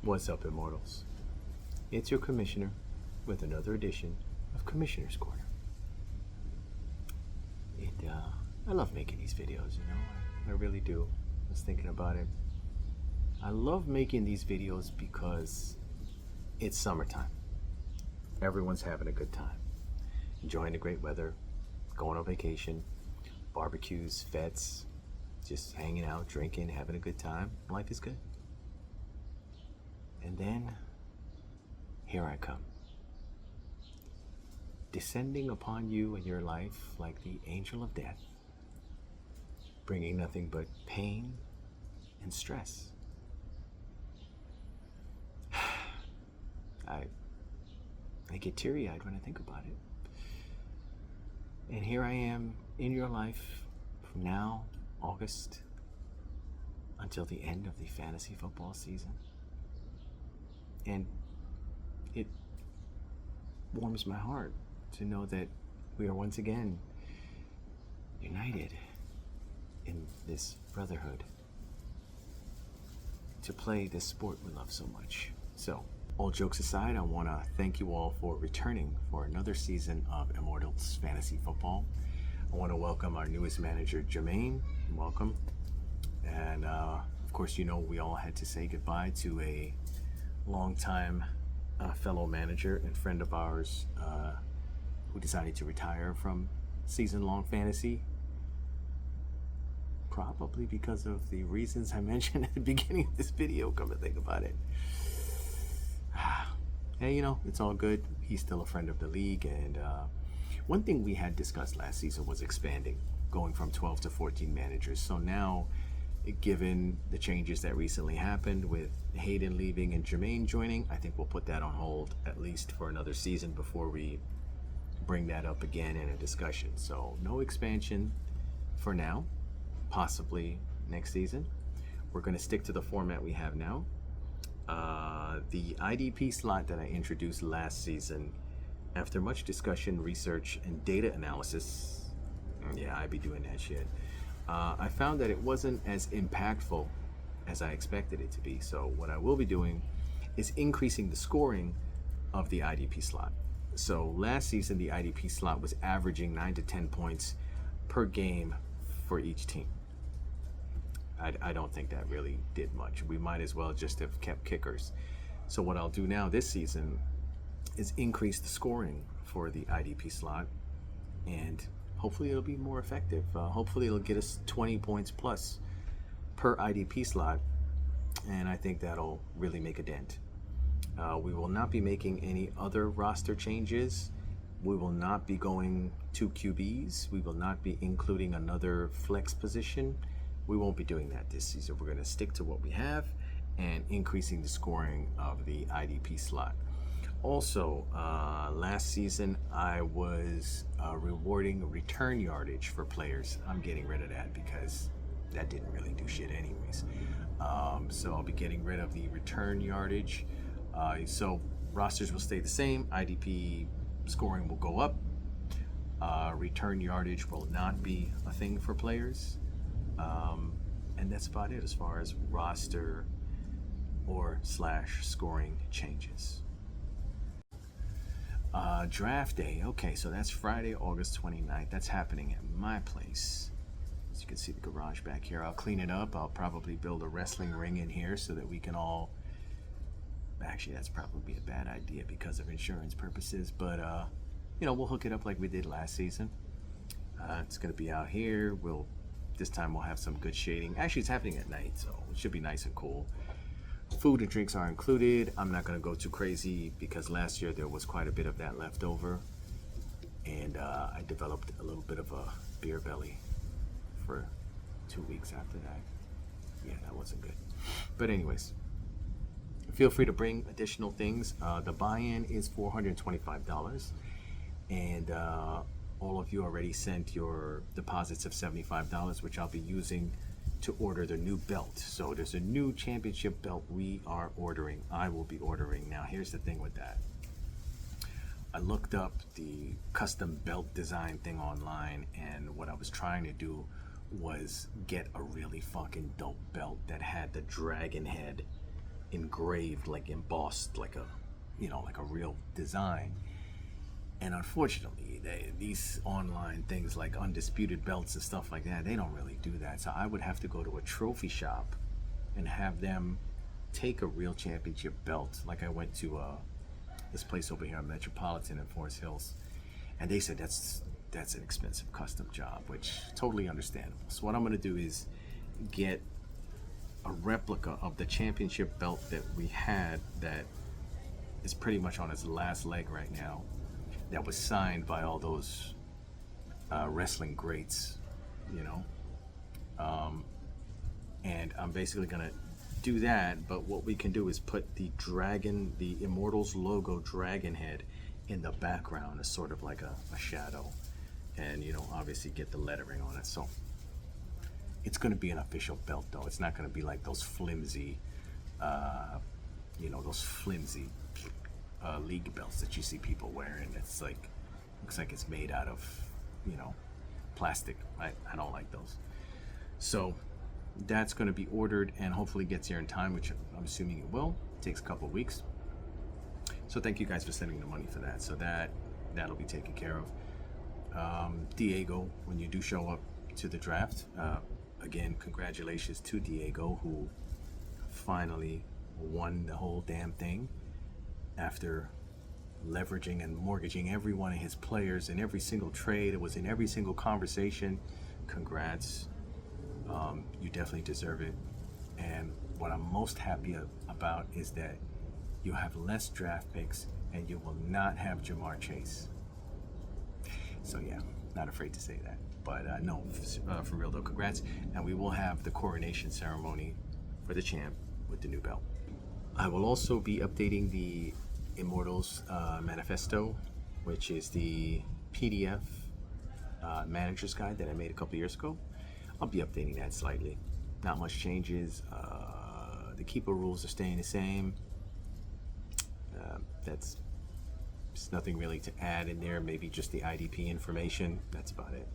What's up, Immortals? It's your Commissioner with another edition of Commissioner's Corner. I love making these videos, I really do. I was thinking about it. I love making these videos because it's summertime. Everyone's having a good time, enjoying the great weather, going on vacation, barbecues, fetes, just hanging out, drinking, having a good time. Life is good. And then, here I come, descending upon you and your life like the angel of death, bringing nothing but pain and stress. I get teary-eyed when I think about it. And here I am in your life from now, August, until the end of the fantasy football season. And it warms my heart to know that we are once again united in this brotherhood to play this sport we love so much. So, all jokes aside, I want to thank you all for returning for another season of Immortals Fantasy Football. I want to welcome our newest manager, Jermaine. Welcome. And of course, we all had to say goodbye to a longtime fellow manager and friend of ours who decided to retire from season-long fantasy, probably because of the reasons I mentioned at the beginning of this video, come to think about it. Hey, it's all good. He's still a friend of the league, and one thing we had discussed last season was expanding, going from 12 to 14 managers. So now, given the changes that recently happened with Hayden leaving and Jermaine joining, I think we'll put that on hold at least for another season before we bring that up again in a discussion. So no expansion for now, possibly next season. We're going to stick to the format we have now. The IDP slot that I introduced last season, after much discussion, research, and data analysis, yeah, I be doing that shit, I found that it wasn't as impactful as I expected it to be. So what I will be doing is increasing the scoring of the IDP slot. So last season, the IDP slot was averaging 9 to 10 points per game for each team. I don't think that really did much. We might as well just have kept kickers. So what I'll do now this season is increase the scoring for the IDP slot, and hopefully it'll be more effective. Hopefully it'll get us 20 points plus per IDP slot, and I think that'll really make a dent. We will not be making any other roster changes. We will not be going to QBs. We will not be including another flex position. We won't be doing that this season. We're going to stick to what we have and increasing the scoring of the IDP slot. Also, last season I was rewarding return yardage for players. I'm getting rid of that because that didn't really do shit anyways. So I'll be getting rid of the return yardage. So rosters will stay the same. IDP scoring will go up. Return yardage will not be a thing for players. And that's about it as far as roster or / scoring changes. Draft day. Okay, so that's Friday, August 29th. That's happening at my place. As you can see the garage back here. I'll clean it up. I'll probably build a wrestling ring in here so that we can all... Actually, that's probably a bad idea because of insurance purposes. But, we'll hook it up like we did last season. It's going to be out here. This time we'll have some good shading. Actually, it's happening at night, so it should be nice and cool. Food and drinks are included. I'm not going to go too crazy because last year there was quite a bit of that left over. And I developed a little bit of a beer belly for 2 weeks after that. Yeah, that wasn't good. But anyways, feel free to bring additional things. The buy-in is $425. And all of you already sent your deposits of $75, which I'll be using to order the new belt. So there's a new championship belt we are ordering. I will be ordering. Now, here's the thing with that. I looked up the custom belt design thing online, and what I was trying to do was get a really fucking dope belt that had the dragon head engraved, like embossed, like a, like a real design. And unfortunately, these online things like undisputed belts and stuff like that, they don't really do that. So I would have to go to a trophy shop and have them take a real championship belt. Like I went to this place over here in Metropolitan in Forest Hills, and they said that's an expensive custom job, which totally understandable. So what I'm going to do is get a replica of the championship belt that we had that is pretty much on its last leg right now, that was signed by all those wrestling greats, and I'm basically gonna do that. But what we can do is put the Immortals logo dragon head in the background as sort of like a shadow, and obviously get the lettering on it. So it's gonna be an official belt, though. It's not gonna be like those flimsy, league belts that you see people wearing. It's like, looks like it's made out of, plastic. I don't like those. So that's going to be ordered and hopefully gets here in time, which I'm assuming it will. It takes a couple of weeks. So thank you guys for sending the money for that. So that'll be taken care of. Diego, when you do show up to the draft, again, congratulations to Diego, who finally won the whole damn thing after leveraging and mortgaging every one of his players in every single trade. It was in every single conversation. Congrats. You definitely deserve it. And what I'm most happy about is that you have less draft picks and you will not have Jamar Chase. So yeah, not afraid to say that. But no, for real though, congrats. And we will have the coronation ceremony for the champ with the new belt. I will also be updating the Immortals Manifesto, which is the PDF manager's guide that I made a couple years ago. I'll be updating that slightly. Not much changes. The keeper rules are staying the same. There's nothing really to add in there. Maybe just the IDP information. That's about it.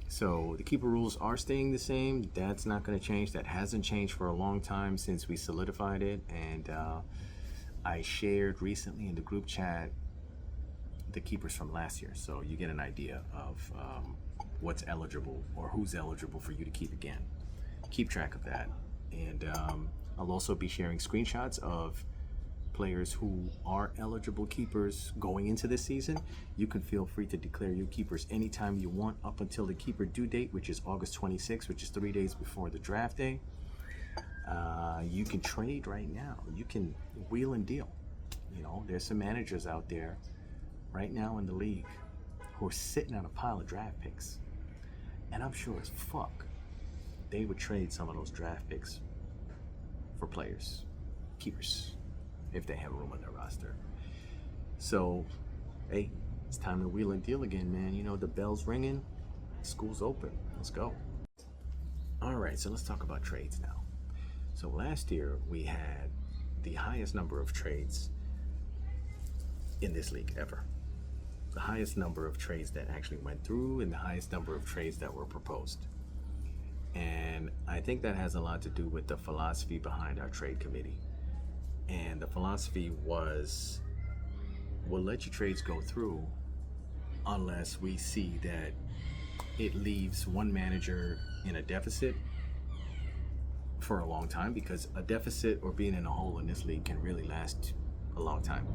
So the keeper rules are staying the same. That's not going to change. That hasn't changed for a long time since we solidified it. And I shared recently in the group chat the keepers from last year, so you get an idea of what's eligible or who's eligible for you to keep again. Keep track of that. And I'll also be sharing screenshots of players who are eligible keepers going into this season. You can feel free to declare your keepers anytime you want up until the keeper due date, which is August 26th, which is 3 days before the draft day. You can trade right now. You can wheel and deal. There's some managers out there right now in the league who are sitting on a pile of draft picks. And I'm sure as fuck they would trade some of those draft picks for players, keepers, if they have room on their roster. So, hey, it's time to wheel and deal again, man. The bell's ringing, school's open. Let's go. All right, so let's talk about trades now. So last year we had the highest number of trades in this league ever. The highest number of trades that actually went through and the highest number of trades that were proposed. And I think that has a lot to do with the philosophy behind our trade committee. And the philosophy was, we'll let your trades go through unless we see that it leaves one manager in a deficit for a long time, because a deficit or being in a hole in this league can really last a long time.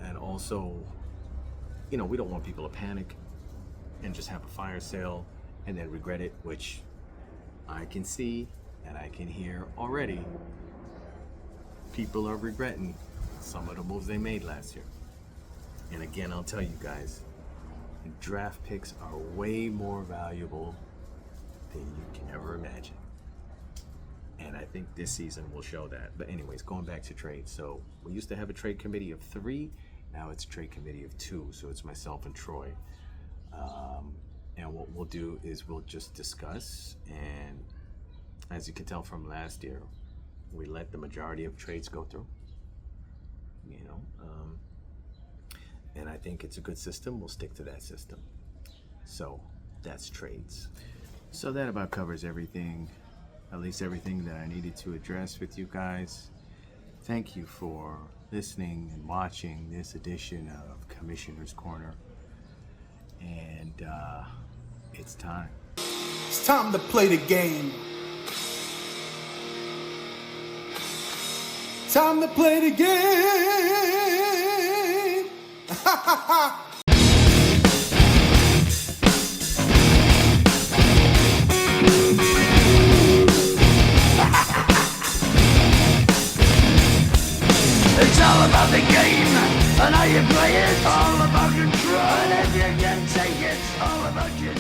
And also, we don't want people to panic and just have a fire sale and then regret it, which I can see and I can hear already. People are regretting some of the moves they made last year. And again, I'll tell you guys, draft picks are way more valuable than you can ever imagine. And I think this season will show that. But anyways, going back to trades. So we used to have a trade committee of 3. Now it's a trade committee of 2. So it's myself and Troy. And what we'll do is we'll just discuss. And as you can tell from last year, we let the majority of trades go through. And I think it's a good system. We'll stick to that system. So that's trades. So that about covers everything. at least everything that I needed to address with you guys. Thank you for listening and watching this edition of Commissioner's Corner. And it's time. It's time to play the game. Time to play the game. Ha ha ha. It's all about the game and how you play it. All about control. And if you can take it, it's all about you.